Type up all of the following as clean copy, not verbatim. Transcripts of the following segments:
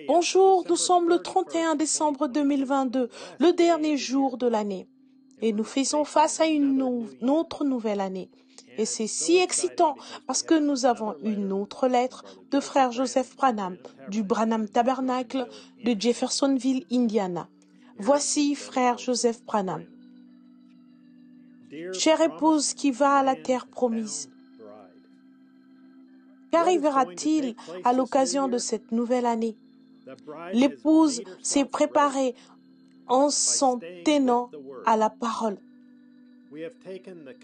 Bonjour, nous sommes le 31 décembre 2022, le dernier jour de l'année. Et nous faisons face à une autre nouvelle année. Et c'est si excitant parce que nous avons une autre lettre de frère Joseph Branham, du Branham Tabernacle de Jeffersonville, Indiana. Voici frère Joseph Branham. Chère épouse qui va à la terre promise, qu'arrivera-t-il à l'occasion de cette nouvelle année? L'épouse s'est préparée en s'en tenant à la parole.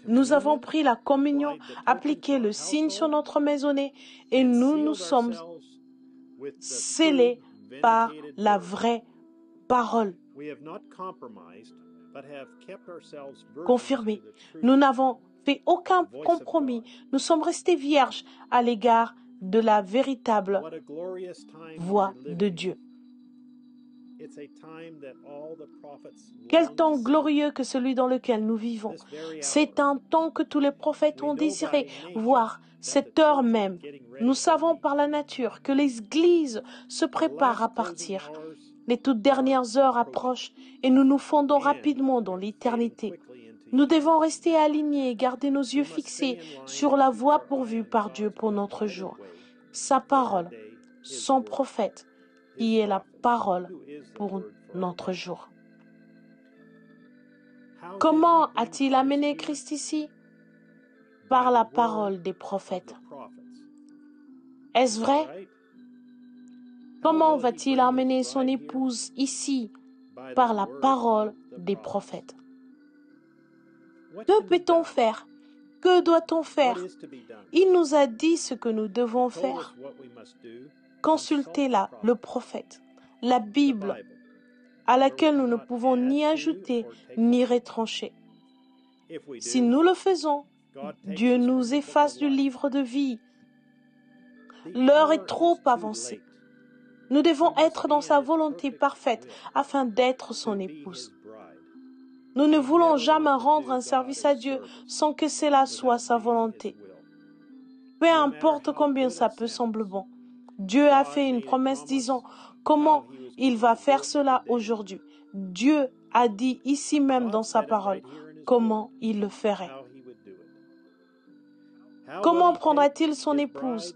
Nous avons pris la communion, appliqué le signe sur notre maisonnée et nous nous sommes scellés par la vraie parole. Confirmé. Nous n'avons fait aucun compromis. Nous sommes restés vierges à l'égard de la véritable voix de Dieu. Quel temps glorieux que celui dans lequel nous vivons. C'est un temps que tous les prophètes ont désiré voir, cette heure même. Nous savons par la nature que l'Église se prépare à partir. Les toutes dernières heures approchent et nous nous fondons rapidement dans l'éternité. Nous devons rester alignés et garder nos yeux fixés sur la voie pourvue par Dieu pour notre jour. Sa parole, son prophète, qui est la parole pour notre jour. Comment a-t-il amené Christ ici? Par la parole des prophètes. Est-ce vrai? Comment va-t-il amener son épouse ici? Par la parole des prophètes. Que peut-on faire? Que doit-on faire? Il nous a dit ce que nous devons faire. Consultez le prophète, la Bible, à laquelle nous ne pouvons ni ajouter ni retrancher. Si nous le faisons, Dieu nous efface du livre de vie. L'heure est trop avancée. Nous devons être dans sa volonté parfaite afin d'être son épouse. Nous ne voulons jamais rendre un service à Dieu sans que cela soit sa volonté. Peu importe combien ça peut sembler bon. Dieu a fait une promesse disant comment il va faire cela aujourd'hui. Dieu a dit ici même dans sa parole comment il le ferait. Comment prendra-t-il son épouse?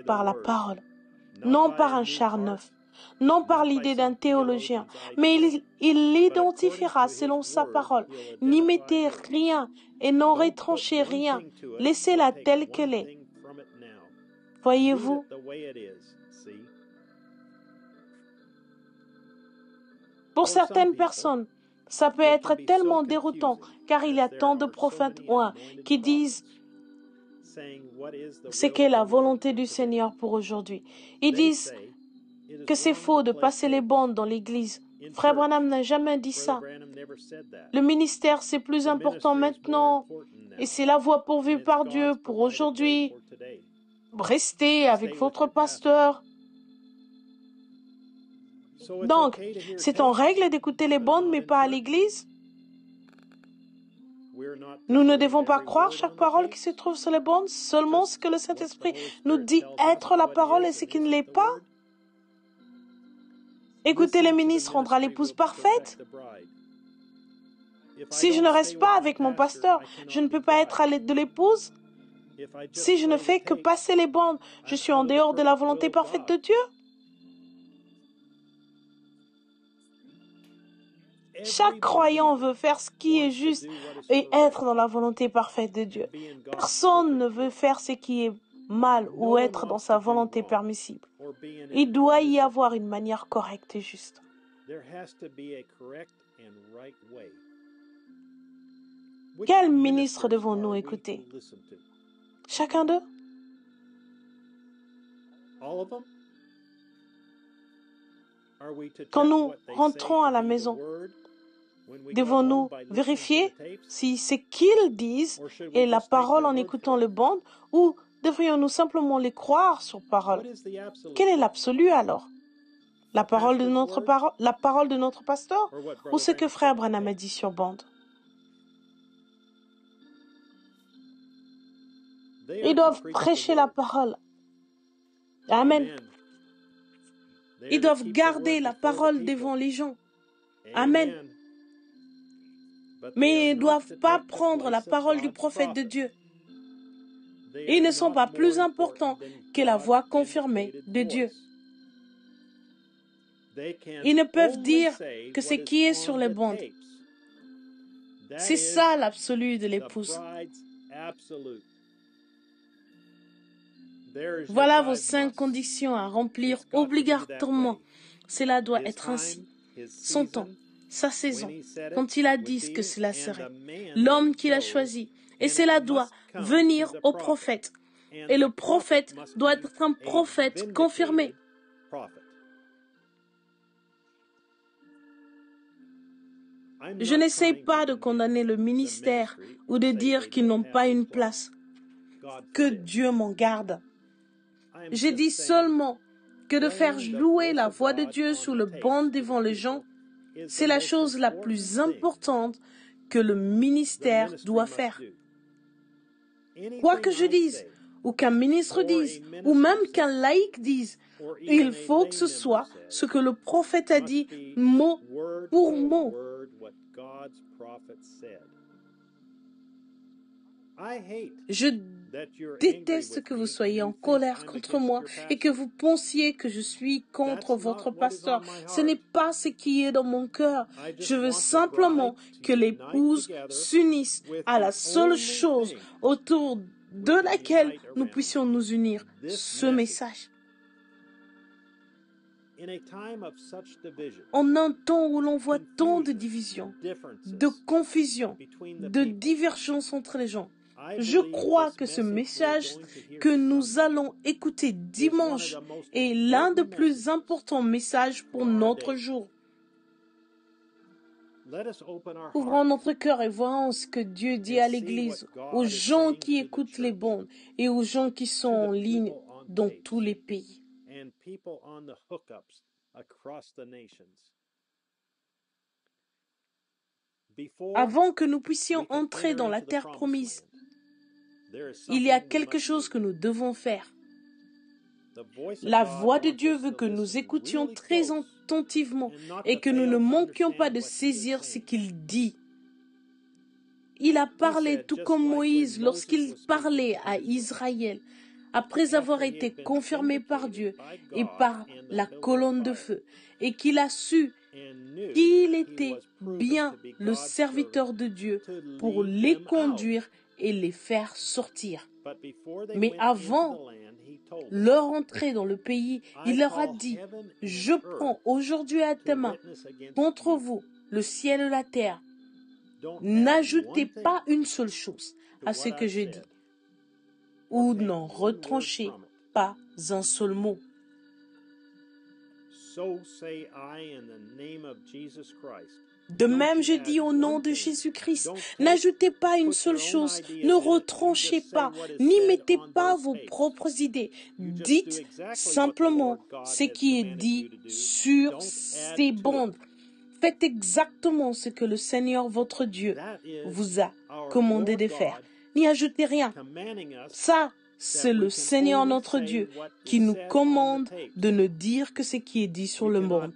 Par la parole, non par un char neuf, non par l'idée d'un théologien, mais il l'identifiera selon sa parole. N'y mettez rien et n'en retranchez rien. Laissez-la telle qu'elle est. Voyez-vous? Pour certaines personnes, ça peut être tellement déroutant car il y a tant de prophètes qui disent ce qu'est la volonté du Seigneur pour aujourd'hui. Ils disent que c'est faux de passer les bandes dans l'église. Frère Branham n'a jamais dit ça. Le ministère, c'est plus important maintenant et c'est la voie pourvue par Dieu pour aujourd'hui. Restez avec votre pasteur. Donc, c'est en règle d'écouter les bandes mais pas à l'église? Nous ne devons pas croire chaque parole qui se trouve sur les bandes, seulement ce que le Saint-Esprit nous dit être la parole et ce qui ne l'est pas. Écouter les ministres rendra l'épouse parfaite. Si je ne reste pas avec mon pasteur, je ne peux pas être à l'aide de l'épouse. Si je ne fais que passer les bandes, je suis en dehors de la volonté parfaite de Dieu. Chaque croyant veut faire ce qui est juste et être dans la volonté parfaite de Dieu. Personne ne veut faire ce qui est mal ou être dans sa volonté permissible. Il doit y avoir une manière correcte et juste. Quel ministre devons-nous écouter? Chacun d'eux? Quand nous rentrons à la maison, devons-nous vérifier si ce qu'ils disent est la parole en écoutant le bande ou devrions-nous simplement les croire sur parole? Quel est l'absolu alors? La parole de notre pasteur ou ce que frère Branham a dit sur bande? Ils doivent prêcher la parole. Amen. Ils doivent garder la parole devant les gens. Amen. Mais ils ne doivent pas prendre la parole du prophète de Dieu. Ils ne sont pas plus importants que la voix confirmée de Dieu. Ils ne peuvent dire que ce qui est sur les bandes. C'est ça l'absolu de l'épouse. Voilà vos 5 conditions à remplir obligatoirement. Cela doit être ainsi. Son temps, sa saison, quand il a dit que cela serait. L'homme qu'il a choisi. Et cela doit venir au prophète. Et le prophète doit être un prophète confirmé. Je n'essaie pas de condamner le ministère ou de dire qu'ils n'ont pas une place. Que Dieu m'en garde. Je dis seulement que de faire jouer la voix de Dieu sur le banc devant les gens, c'est la chose la plus importante que le ministère doit faire. Quoi que je dise, ou qu'un ministre dise, ou même qu'un laïc dise, il faut que ce soit ce que le prophète a dit, mot pour mot. Je déteste que vous soyez en colère contre moi et que vous pensiez que je suis contre votre pasteur. Ce n'est pas ce qui est dans mon cœur. Je veux simplement que l'épouse s'unisse à la seule chose autour de laquelle nous puissions nous unir, ce message. En un temps où l'on voit tant de divisions, de confusion, de divergences entre les gens, je crois que ce message que nous allons écouter dimanche est l'un des plus importants messages pour notre jour. Ouvrons notre cœur et voyons ce que Dieu dit à l'Église, aux gens qui écoutent les bandes et aux gens qui sont en ligne dans tous les pays. Avant que nous puissions entrer dans la terre promise, il y a quelque chose que nous devons faire. La voix de Dieu veut que nous écoutions très attentivement et que nous ne manquions pas de saisir ce qu'il dit. Il a parlé tout comme Moïse lorsqu'il parlait à Israël, après avoir été confirmé par Dieu et par la colonne de feu, et qu'il a su qu'il était bien le serviteur de Dieu pour les conduire et les faire sortir. Mais avant leur entrée dans le pays, il leur a dit, « Je prends aujourd'hui à tes mains contre vous le ciel et la terre. N'ajoutez pas une seule chose à ce que je dis, ou n'en retranchez pas un seul mot. » De même, je dis au nom de Jésus-Christ, n'ajoutez pas une seule chose, ne retranchez pas, n'y mettez pas vos propres idées. Dites simplement ce qui est dit sur ces bandes. Faites exactement ce que le Seigneur votre Dieu vous a commandé de faire. N'y ajoutez rien. Ça, c'est le Seigneur notre Dieu qui nous commande de ne dire que ce qui est dit sur le monde.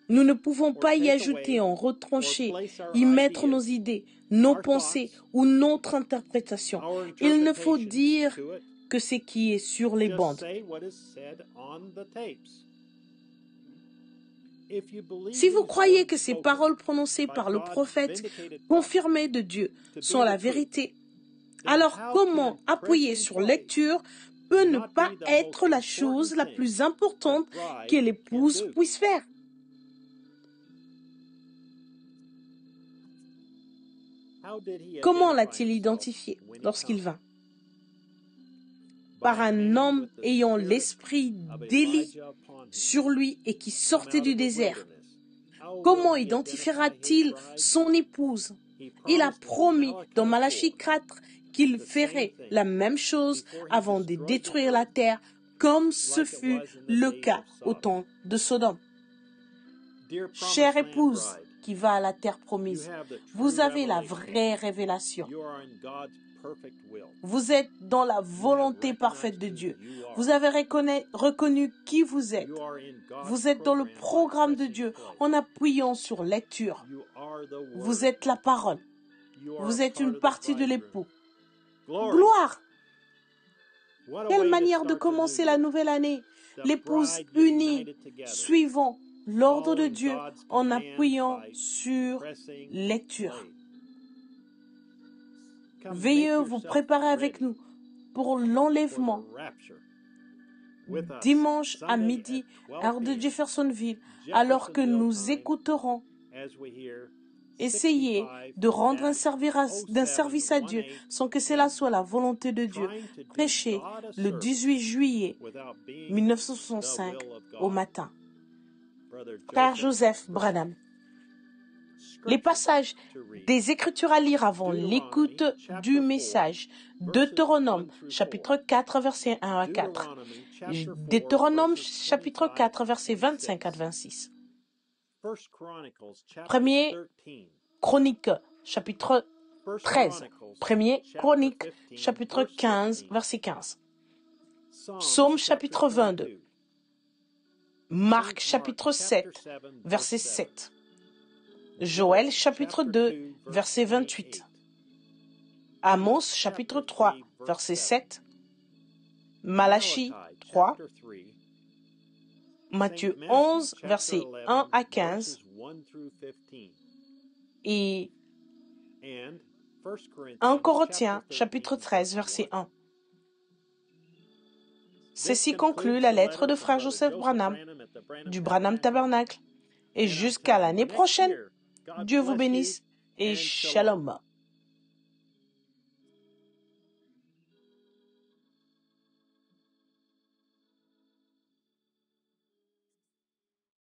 Nous ne pouvons pas y ajouter, en retrancher, y mettre nos idées, nos pensées ou notre interprétation. Il ne faut dire que ce qui est sur les bandes. Si vous croyez que ces paroles prononcées par le prophète, confirmées de Dieu, sont la vérité, alors comment appuyer sur lecture peut ne pas être la chose la plus importante que l'épouse puisse faire? Comment l'a-t-il identifié lorsqu'il vint? Par un homme ayant l'esprit d'Élie sur lui et qui sortait du désert. Comment identifiera-t-il son épouse? Il a promis dans Malachie 4 qu'il ferait la même chose avant de détruire la terre, comme ce fut le cas au temps de Sodome. Chère épouse, qui va à la terre promise. Vous avez la vraie révélation. Vous êtes dans la volonté parfaite de Dieu. Vous avez reconnu qui vous êtes. Vous êtes dans le programme de Dieu en appuyant sur lecture. Vous êtes la parole. Vous êtes une partie de l'époux. Gloire! Quelle manière de commencer la nouvelle année. L'épouse unie, suivant l'ordre de Dieu en appuyant sur lecture. Veuillez vous préparer avec nous pour l'enlèvement. Dimanche à midi, heure de Jeffersonville, alors que nous écouterons. Essayez de rendre un service à Dieu sans que cela soit la volonté de Dieu. Prêchez le 18 juillet 1965 au matin. Frère Joseph Branham. Les passages des Écritures à lire avant l'écoute du message. Deutéronome, chapitre 4, versets 1 à 4. Deutéronome, chapitre 4, versets 25 à 26. Premier Chronique, chapitre 13. Premier Chronique, chapitre 15, verset 15. Psaume, chapitre 22. Marc, chapitre 7, verset 7. Joël, chapitre 2, verset 28. Amos, chapitre 3, verset 7. Malachie 3. Matthieu 11, versets 1 à 15. Et 1 Corinthiens, chapitre 13, verset 1. Ceci conclut la lettre de frère Joseph Branham du Branham Tabernacle. Et jusqu'à l'année prochaine, Dieu vous bénisse et shalom.